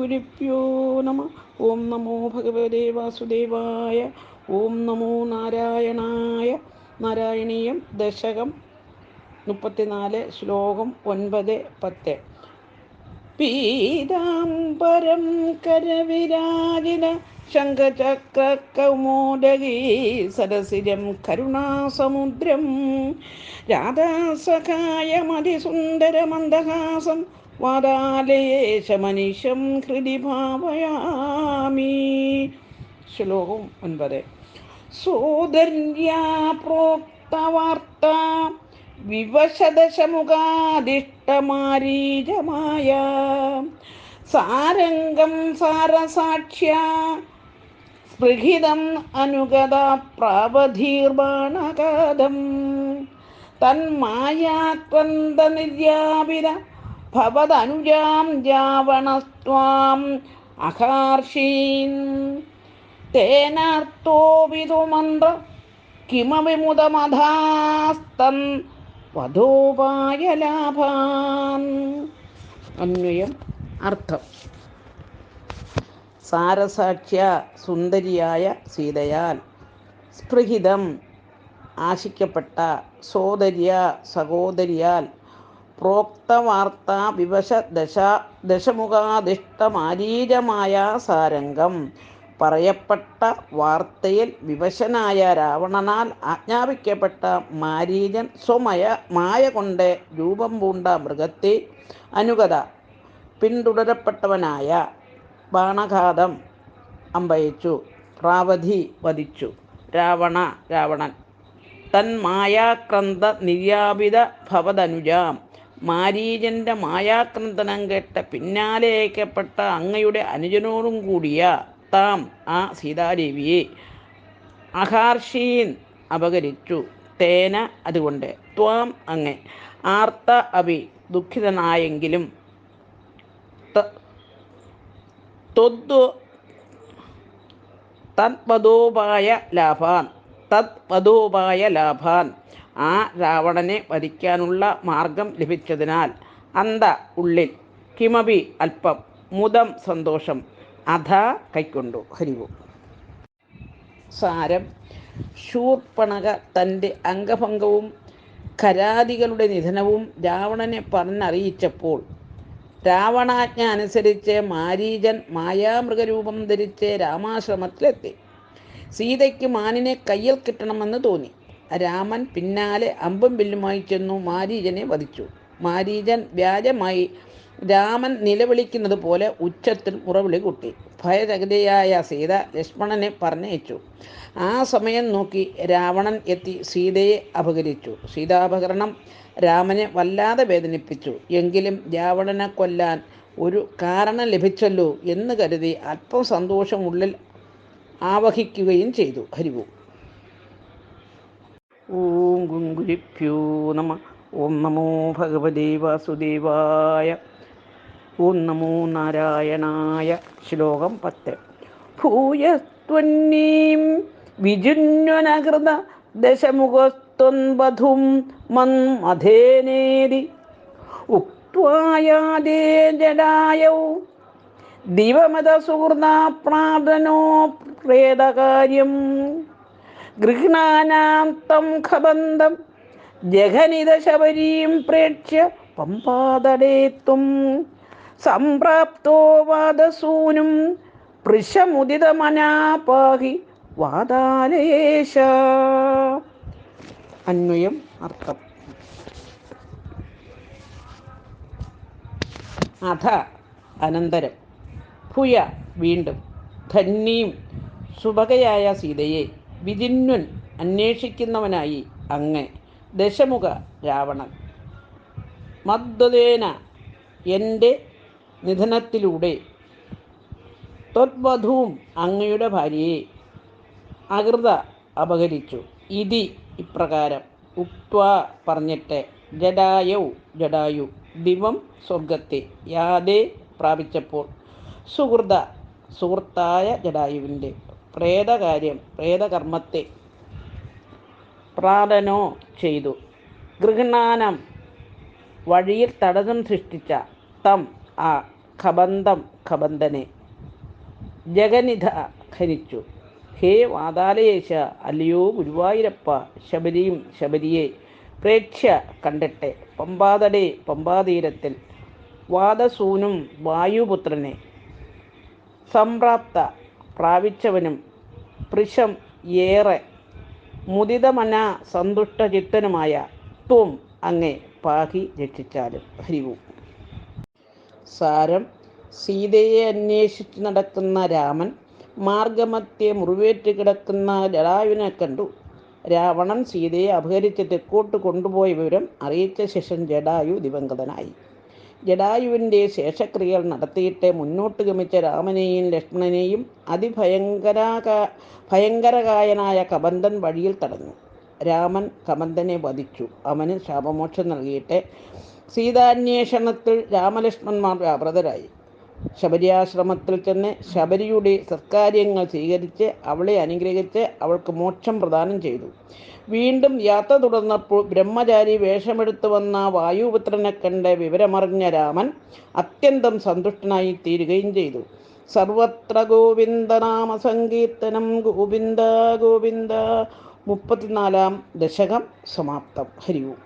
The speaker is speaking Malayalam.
ഗുരുഭ്യോ നമ. ഓം നമോ ഭഗവതേ വാസുദേവായ. ഓം നമോ നാരായണായ. നാരായണീയം ദശകം 34 ശ്ലോകം 9-10. പീതാംബരം കരവിരാജിത ശംഖചക്രകൗമോദഗീ സരസിജം കരുണാസമുദ്രം രാധാസഖായമതിസുന്ദരമന്ദഹാസം വാതാലയേശമനിശം ഹൃദി ഭാവയാമി. ശ്ലോകം 9. സോദര്യാ പ്രോക്തവാർത്ത വിവശദശമുഖാദിഷ്ടമാരീജമായ സാരംഗം സാരസാക്ഷ്യ സ്പൃഹിതം അനുഗത പ്രാവധീർബാണകാദം തന്മായാക്രന്ദനിര്യാപിത ഭവദനുജാം രാവണസ്ത്വാം അഹർഷീൻ തേനാർത്തോ വിദുമന്ത്ര കിമവിമുദമധാസ്തൻ വധോപായലാഭാൻ. അന്വയം. അർത്ഥം: സാരസാക്ഷ്യ സുന്ദരിയായ സീതയാൽ, സ്പൃഹിതം ആശിക്കപ്പെട്ട, സോദര്യ സഹോദരിയാൽ, പ്രോക്തവാർത്ത വിവശ ദശമുഖാദിഷ്ടമാരീജമായ സാരംഗം പറയപ്പെട്ട വാർത്തയിൽ വിവശനായ രാവണനാൽ ആജ്ഞാപിക്കപ്പെട്ട മാരീചൻ മായ കൊണ്ട് രൂപം പൂണ്ട മൃഗത്തെ അനുഗത പിന്തുടരപ്പെട്ടവനായ ബാണഘാതം അമ്പയച്ചു, പ്രാവധി വധിച്ചു. രാവണൻ തന്മായാക്രന്ത നിര്യാപിത ഭവതനുജാം, മാരീചൻ്റെ മായാക്രന്ദനം കേട്ട പിന്നാലെ അയക്കപ്പെട്ട അങ്ങയുടെ അനുജനോടും കൂടിയ താം ആ സീതാദേവിയെ അഹർഷീൻ അപകരിച്ചു. തേന അതുകൊണ്ട്, ത്വാം അങ്ങ്, ആർത്ത അഭി ദുഃഖിതനായെങ്കിലും, തദ്വധോപായ ലാഭാൻ ആ രാവണനെ വധിക്കാനുള്ള മാർഗം ലഭിച്ചതിനാൽ, അന്ത ഉള്ളിൽ, കിമപി അല്പം, മുദം സന്തോഷം, അധ കൈക്കൊണ്ടു. ഹരിവും. സാരം: ശൂർപ്പണഖ തൻ്റെ അംഗഭംഗവും ഖരാദികളുടെ നിധനവും രാവണനെ പറഞ്ഞറിയിച്ചപ്പോൾ, രാവണാജ്ഞ അനുസരിച്ച് മാരീചൻ മായാമൃഗരൂപം ധരിച്ച് രാമാശ്രമത്തിലെത്തി. സീതയ്ക്ക് മാനിനെ കയ്യിൽ കിട്ടണമെന്ന് തോന്നി. രാമൻ പിന്നാലെ അമ്പും വില്ലുമായി ചെന്നു മാരീചനെ വധിച്ചു. മാരീചൻ വ്യാജമായി രാമൻ നിലവിളിക്കുന്നത് പോലെ ഉച്ചത്തിൽ മുറവിളി കൂട്ടി. ഭയചകിതയായ സീത ലക്ഷ്മണനെ പറഞ്ഞയച്ചു. ആ സമയം നോക്കി രാവണൻ എത്തി സീതയെ അപഹരിച്ചു. സീതാപഹരണം രാമനെ വല്ലാതെ വേദനിപ്പിച്ചു. എങ്കിലും രാവണനെ കൊല്ലാൻ ഒരു കാരണം ലഭിച്ചല്ലോ എന്ന് കരുതി അല്പം സന്തോഷം ഉള്ളിൽ ആവഹിക്കുകയും ചെയ്തു. ഹരിവും. ഓം ഗുരുഭ്യോ നമ. ഓം നമോ ഭഗവതേ വാസുദേവായ. ഓം നമോ നാരായണായ. ശ്ലോകം 10. ഭൂയസ്ത്വന്നീം വിജുന്വനകൃത ദശമുഖസ്ത്വൻവധും മന്മഥേനേതി ഉക്ത്വായാദേ ജടായൗ ദിവമതസുഹൃദാപ്രാദനോ പ്രേതകാര്യം ഗൃഹ്ണാനാം തം ഖബന്ധം ജഘനിതശബരീം പ്രേക്ഷ്യ പമ്പാതടേത്തും സംപ്രാപ്തോ വാദസൂനും പൃശമുദിതമനാപാഹി വാതാലയേശ. അന്വയം. അർത്ഥം: അഥ അനന്തരം, ഭൂയ വീണ്ടും, ധന്യയും സുഭകയായ സീതയെ, വിജിന്വൻ അന്വേഷിക്കുന്നവനായി അങ്ങ്, ദശമുഖ രാവണൻ, മദ്വദേന എൻ്റെ നിധനത്തിലൂടെ, ത്വദ്വധൂം അങ്ങയുടെ ഭാര്യയെ, അകൃത അപഹരിച്ചു, ഇതി ഇപ്രകാരം, ഉക്ത്വാ പറഞ്ഞിട്ട്, ജടായു ദിവം സ്വർഗത്തെ, യാതേ പ്രാപിച്ചപ്പോൾ, സുഹൃത്തായ ജടായുവിൻ്റെ പ്രേതകർമ്മത്തെ പ്രാദനോ ചെയ്തു, ഗൃഹ്ണാനം വഴിയിൽ തടസ്സം സൃഷ്ടിച്ച, തം ആ ഖബന്ധം ഖബന്ധനെ, ജഗനിധ ഖനിച്ചു. ഹേ വാതാലയേശ, അല്ലയോ ഗുരുവായൂരപ്പ, ശബരിയും ശബരിയെ പ്രേക്ഷ്യ കണ്ടിട്ടെ, പമ്പാതടേ പമ്പാതീരത്തിൽ, വാദസൂനും വായുപുത്രനെ, സംപ്രാപ്ത പ്രാപിച്ചവനും, പൃശം ഏറെ മുദിതമന സന്തുഷ്ടചിത്തനുമായ ത്വം അങ്ങേ പാഹി രക്ഷിച്ചാലും. ഹരിവും. സാരം: സീതയെ അന്വേഷിച്ച് നടക്കുന്ന രാമൻ മാർഗമധ്യേ മുറിവേറ്റ് കിടക്കുന്ന ജടായുവിനെ കണ്ടു. രാവണൻ സീതയെ അപഹരിച്ച് തെക്കോട്ട് കൊണ്ടുപോയ വിവരം അറിയിച്ച ശേഷം ജടായു ദിവംഗതനായി. ജടായുവിൻ്റെ ശേഷക്രിയകൾ നടത്തിയിട്ട് മുന്നോട്ട് ഗമിച്ച രാമനെയും ലക്ഷ്മണനെയും ഭയങ്കരകായനായ കബന്ധൻ വഴിയിൽ തടഞ്ഞു. രാമൻ കബന്ധനെ വധിച്ചു. അവന് ശാപമോക്ഷം നൽകിയിട്ട് സീതാന്വേഷണത്തിൽ രാമലക്ഷ്മണന്മാർ വ്യാപൃതരായി. ശബരിയാശ്രമത്തിൽ ചെന്ന് ശബരിയുടെ സത്കാര്യങ്ങൾ സ്വീകരിച്ച് അവളെ അനുഗ്രഹിച്ച് അവൾക്ക് മോക്ഷം പ്രദാനം ചെയ്തു. വീണ്ടും യാത്ര തുടർന്നപ്പോൾ ബ്രഹ്മചാരി വേഷമെടുത്തു വന്ന വായുപുത്രനെ കണ്ട് വിവരമറിഞ്ഞ രാമൻ അത്യന്തം സന്തുഷ്ടനായി തീരുകയും ചെയ്തു. സർവത്ര ഗോവിന്ദനാമ സങ്കീർത്തനം. ഗോവിന്ദ ഗോവിന്ദ. 34-ാം ദശകം സമാപ്തം. ഹരിവും.